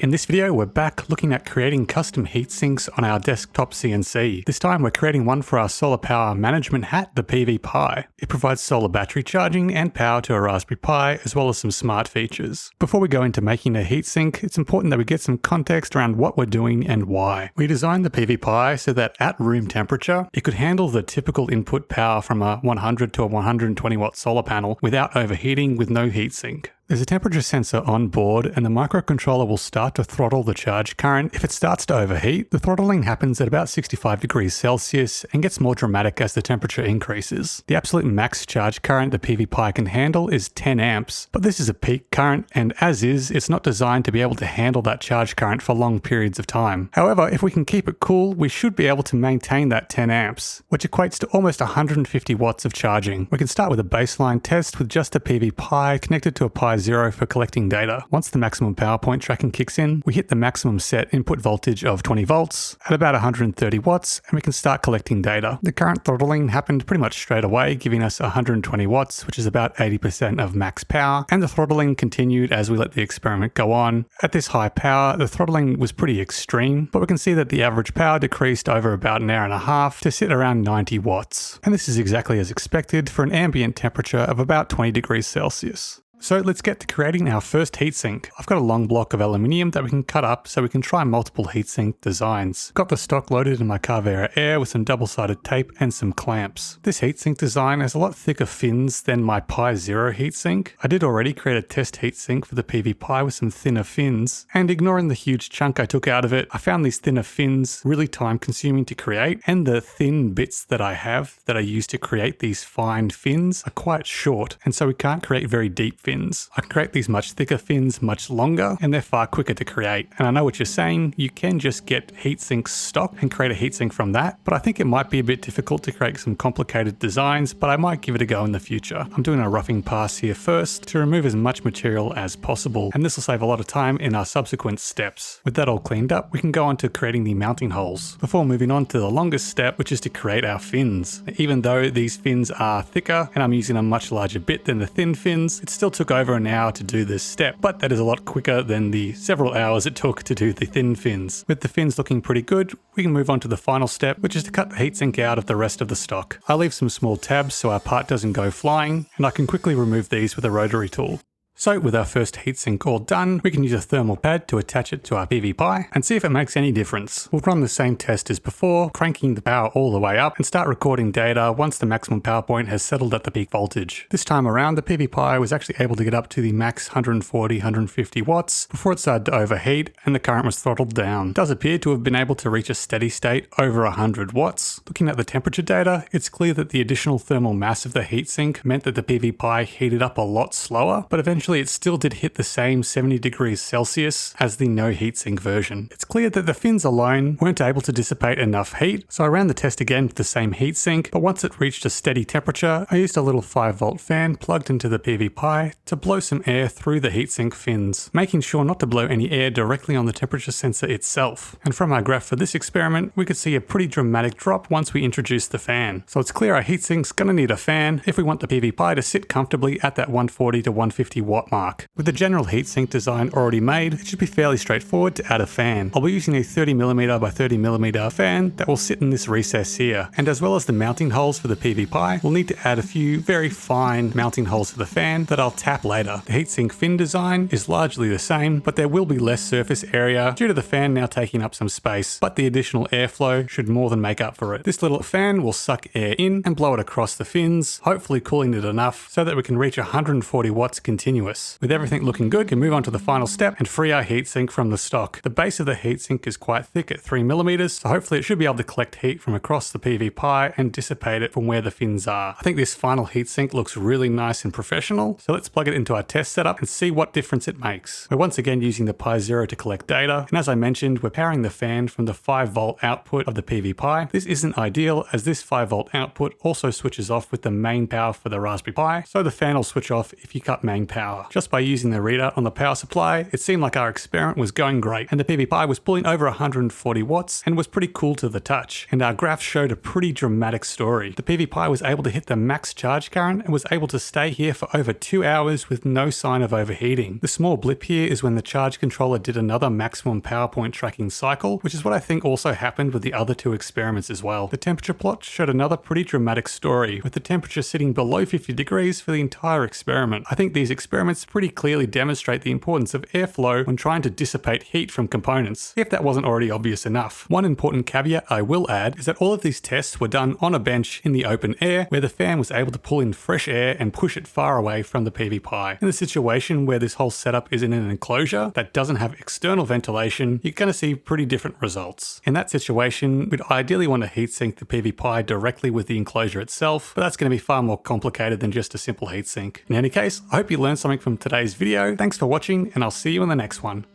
In this video, we're back looking at creating custom heat sinks on our desktop CNC. This time we're creating one for our solar power management hat, the PV Pi. It provides solar battery charging and power to a Raspberry Pi, as well as some smart features. Before we go into making a heatsink, it's important that we get some context around what we're doing and why. We designed the PV Pi so that at room temperature, it could handle the typical input power from a 100 to a 120 watt solar panel without overheating with no heatsink. There's a temperature sensor on board and the microcontroller will start to throttle the charge current. If it starts to overheat, the throttling happens at about 65 degrees Celsius and gets more dramatic as the temperature increases. The absolute max charge current the PV Pi can handle is 10 amps, but this is a peak current and as is, it's not designed to be able to handle that charge current for long periods of time. However, if we can keep it cool, we should be able to maintain that 10 amps, which equates to almost 150 watts of charging. We can start with a baseline test with just a PV Pi connected to a Pi 0 for collecting data. Once the maximum power point tracking kicks in, we hit the maximum set input voltage of 20 volts at about 130 watts and we can start collecting data. The current throttling happened pretty much straight away, giving us 120 watts, which is about 80% of max power, and the throttling continued as we let the experiment go on. At this high power, the throttling was pretty extreme, but we can see that the average power decreased over about an hour and a half to sit around 90 watts. And this is exactly as expected for an ambient temperature of about 20 degrees Celsius. So let's get to creating our first heatsink. I've got a long block of aluminium that we can cut up so we can try multiple heatsink designs. Got the stock loaded in my Carvera Air with some double-sided tape and some clamps. This heatsink design has a lot thicker fins than my Pi 0 heatsink. I did already create a test heatsink for the PV Pi with some thinner fins, and ignoring the huge chunk I took out of it, I found these thinner fins really time consuming to create, and the thin bits that I have that I use to create these fine fins are quite short, and so we can't create very deep fins. I can create these much thicker fins much longer and they're far quicker to create. And I know what you're saying, you can just get heatsink stock and create a heatsink from that, but I think it might be a bit difficult to create some complicated designs, but I might give it a go in the future. I'm doing a roughing pass here first to remove as much material as possible, and this will save a lot of time in our subsequent steps. With that all cleaned up, we can go on to creating the mounting holes, before moving on to the longest step, which is to create our fins. Even though these fins are thicker and I'm using a much larger bit than the thin fins, it still took over an hour to do this step, but that is a lot quicker than the several hours it took to do the thin fins. With the fins looking pretty good, we can move on to the final step, which is to cut the heatsink out of the rest of the stock. I leave some small tabs so our part doesn't go flying, and I can quickly remove these with a rotary tool. So with our first heatsink all done, we can use a thermal pad to attach it to our PV Pi and see if it makes any difference. We'll run the same test as before, cranking the power all the way up and start recording data once the maximum power point has settled at the peak voltage. This time around, the PV Pi was actually able to get up to the max 140-150 watts before it started to overheat and the current was throttled down. It does appear to have been able to reach a steady state over 100 watts. Looking at the temperature data, it's clear that the additional thermal mass of the heatsink meant that the PV Pi heated up a lot slower, but eventually it still did hit the same 70 degrees Celsius as the no heatsink version. It's clear that the fins alone weren't able to dissipate enough heat, so I ran the test again with the same heatsink, but once it reached a steady temperature, I used a little 5-volt fan plugged into the PV Pi to blow some air through the heatsink fins, making sure not to blow any air directly on the temperature sensor itself. And from our graph for this experiment, we could see a pretty dramatic drop once we introduced the fan. So it's clear our heatsink's gonna need a fan if we want the PV Pi to sit comfortably at that 140 to 150 watt mark. With the general heatsink design already made, it should be fairly straightforward to add a fan. I'll be using a 30mm by 30mm fan that will sit in this recess here, and as well as the mounting holes for the PV Pi, we'll need to add a few very fine mounting holes for the fan that I'll tap later. The heatsink fin design is largely the same, but there will be less surface area due to the fan now taking up some space, but the additional airflow should more than make up for it. This little fan will suck air in and blow it across the fins, hopefully cooling it enough so that we can reach 140 watts continuous. With everything looking good, we can move on to the final step and free our heatsink from the stock. The base of the heatsink is quite thick at 3mm, so hopefully it should be able to collect heat from across the PV Pi and dissipate it from where the fins are. I think this final heatsink looks really nice and professional, so let's plug it into our test setup and see what difference it makes. We're once again using the Pi 0 to collect data, and as I mentioned, we're powering the fan from the 5-volt output of the PV Pi. This isn't ideal as this 5-volt output also switches off with the main power for the Raspberry Pi, so the fan will switch off if you cut main power. power. Just by using the readout on the power supply, it seemed like our experiment was going great, and the PV Pi was pulling over 140 watts and was pretty cool to the touch, and our graph showed a pretty dramatic story. The PV Pi was able to hit the max charge current and was able to stay here for over 2 hours with no sign of overheating. The small blip here is when the charge controller did another maximum power point tracking cycle, which is what I think also happened with the other two experiments as well. The temperature plot showed another pretty dramatic story, with the temperature sitting below 50 degrees for the entire experiment. I think these experiments pretty clearly demonstrate the importance of airflow when trying to dissipate heat from components, if that wasn't already obvious enough. One important caveat I will add is that all of these tests were done on a bench in the open air, where the fan was able to pull in fresh air and push it far away from the PV Pi. In the situation where this whole setup is in an enclosure that doesn't have external ventilation, you're going to see pretty different results. In that situation, we'd ideally want to heatsink the PV Pi directly with the enclosure itself, but that's going to be far more complicated than just a simple heatsink. In any case, I hope you learned something from today's video. Thanks for watching, and I'll see you in the next one.